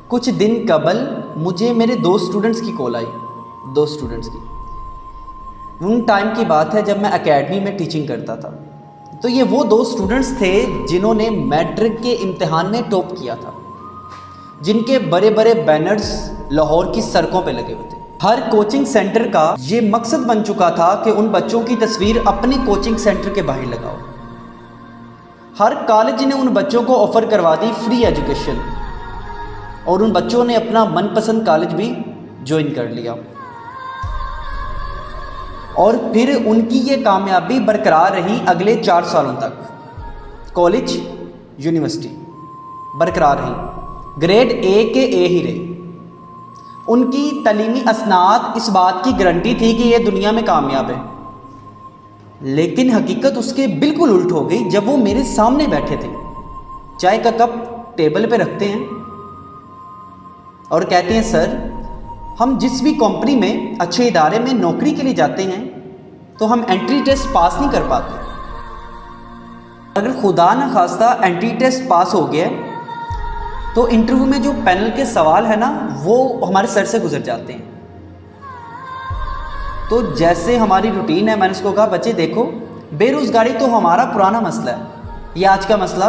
कुछ दिन कबल मुझे मेरे दो स्टूडेंट्स की कॉल आई, दो स्टूडेंट्स की। उन टाइम की बात है जब मैं एकेडमी में टीचिंग करता था। तो ये वो दो स्टूडेंट्स थे जिन्होंने मैट्रिक के इम्तिहान में टॉप किया था, जिनके बड़े बड़े बैनर्स लाहौर की सड़कों पे लगे हुए थे। हर कोचिंग सेंटर का ये मकसद बन चुका था कि उन बच्चों की तस्वीर अपने कोचिंग सेंटर के बाहर लगाओ। हर कॉलेज ने उन बच्चों को ऑफ़र करवा दी फ्री एजुकेशन, और उन बच्चों ने अपना मनपसंद कॉलेज भी ज्वाइन कर लिया। और फिर उनकी ये कामयाबी बरकरार रही अगले 4 सालों तक। कॉलेज यूनिवर्सिटी बरकरार रही, ग्रेड ए के ए ही रहे। उनकी तलीमी असनाद इस बात की गारंटी थी कि ये दुनिया में कामयाब है। लेकिन हकीकत उसके बिल्कुल उल्ट हो गई जब वो मेरे सामने बैठे थे, चाय का कप टेबल पे रखते हैं और कहते हैं, सर हम जिस भी कंपनी में अच्छे इदारे में नौकरी के लिए जाते हैं तो हम एंट्री टेस्ट पास नहीं कर पाते। अगर खुदा न खास्ता एंट्री टेस्ट पास हो गया तो इंटरव्यू में जो पैनल के सवाल है ना, वो हमारे सर से गुजर जाते हैं। तो जैसे हमारी रूटीन है, मैंने उसको कहा, बच्चे देखो, बेरोज़गारी तो हमारा पुराना मसला है, ये आज का मसला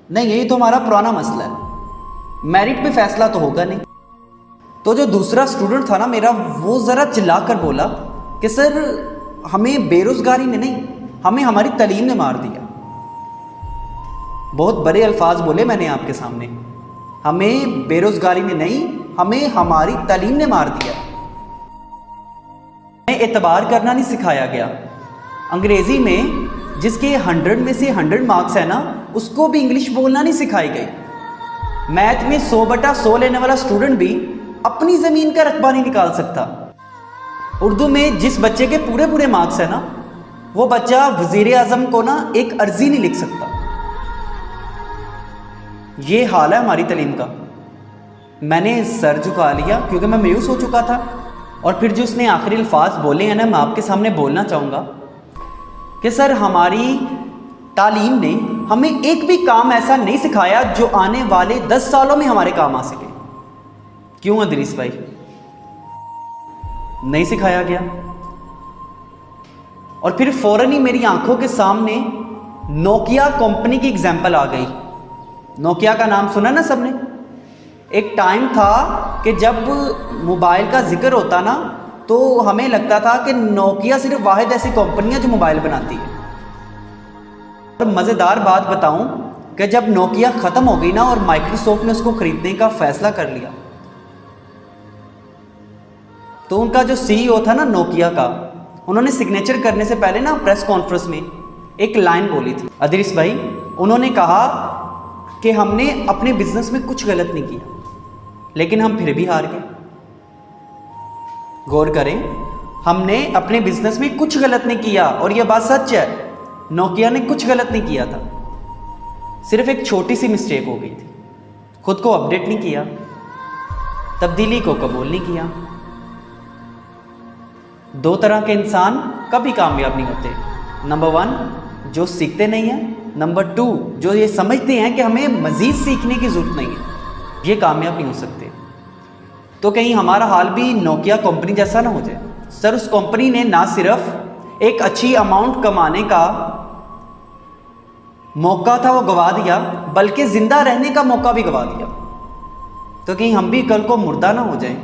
नहीं है, ये तो हमारा पुराना मसला है, मेरिट पे फैसला तो होगा नहीं। तो जो दूसरा स्टूडेंट था ना मेरा, वो ज़रा चिल्ला कर बोला कि सर हमें बेरोज़गारी ने नहीं, हमें हमारी तालीम ने मार दिया। बहुत बड़े अल्फाज बोले मैंने आपके सामने, हमें बेरोज़गारी ने नहीं, हमें हमारी तालीम ने मार दिया। हमें एतबार करना नहीं सिखाया गया। अंग्रेज़ी में जिसके 100 में से 100 मार्क्स है ना, उसको भी इंग्लिश बोलना नहीं सिखाई गई। मैथ में 100/100 लेने वाला स्टूडेंट भी अपनी ज़मीन का रकबा नहीं निकाल सकता। उर्दू में जिस बच्चे के पूरे पूरे मार्क्स है ना, वो बच्चा वज़ीर आज़म को ना एक अर्ज़ी नहीं लिख सकता। ये हाल है हमारी तालीम का। मैंने सर झुका लिया क्योंकि मैं मायूस हो चुका था। और फिर जो उसने आखिरी अल्फाज बोले हैं ना, मैं आपके सामने बोलना चाहूँगा कि सर हमारी तालीम ने हमें एक भी काम ऐसा नहीं सिखाया जो आने वाले 10 सालों में हमारे काम आ सके। क्यों अदरीस भाई? नहीं सिखाया गया। और फिर फौरन ही मेरी आंखों के सामने नोकिया कंपनी की एग्जाम्पल आ गई। नोकिया का नाम सुना ना सबने? एक टाइम था कि जब मोबाइल का जिक्र होता ना, तो हमें लगता था कि नोकिया सिर्फ वाहिद ऐसी कंपनी है जो मोबाइल बनाती है। और मज़ेदार बात बताऊं कि जब नोकिया ख़त्म हो गई ना और माइक्रोसॉफ्ट ने उसको ख़रीदने का फ़ैसला कर लिया, तो उनका जो CEO था ना नोकिया का, उन्होंने सिग्नेचर करने से पहले ना प्रेस कॉन्फ्रेंस में एक लाइन बोली थी, अदरीस भाई, उन्होंने कहा कि हमने अपने बिजनेस में कुछ गलत नहीं किया, लेकिन हम फिर भी हार गए। गौर करें, हमने अपने बिजनेस में कुछ गलत नहीं किया, और यह बात सच है, नोकिया ने कुछ गलत नहीं किया था, सिर्फ एक छोटी सी मिस्टेक हो गई थी। खुद को अपडेट नहीं किया, तब्दीली को कबूल नहीं किया। दो तरह के इंसान कभी कामयाब नहीं होते। नंबर 1 जो सीखते नहीं हैं, नंबर 2 जो ये समझते हैं कि हमें मज़ीद सीखने की ज़रूरत नहीं है। ये कामयाब नहीं हो सकते। तो कहीं हमारा हाल भी नोकिया कंपनी जैसा ना हो जाए। सर उस कंपनी ने ना सिर्फ एक अच्छी अमाउंट कमाने का मौका था वो गवा दिया, बल्कि ज़िंदा रहने का मौका भी गवा दिया। तो कहीं हम भी कल को मुर्दा ना हो जाएं।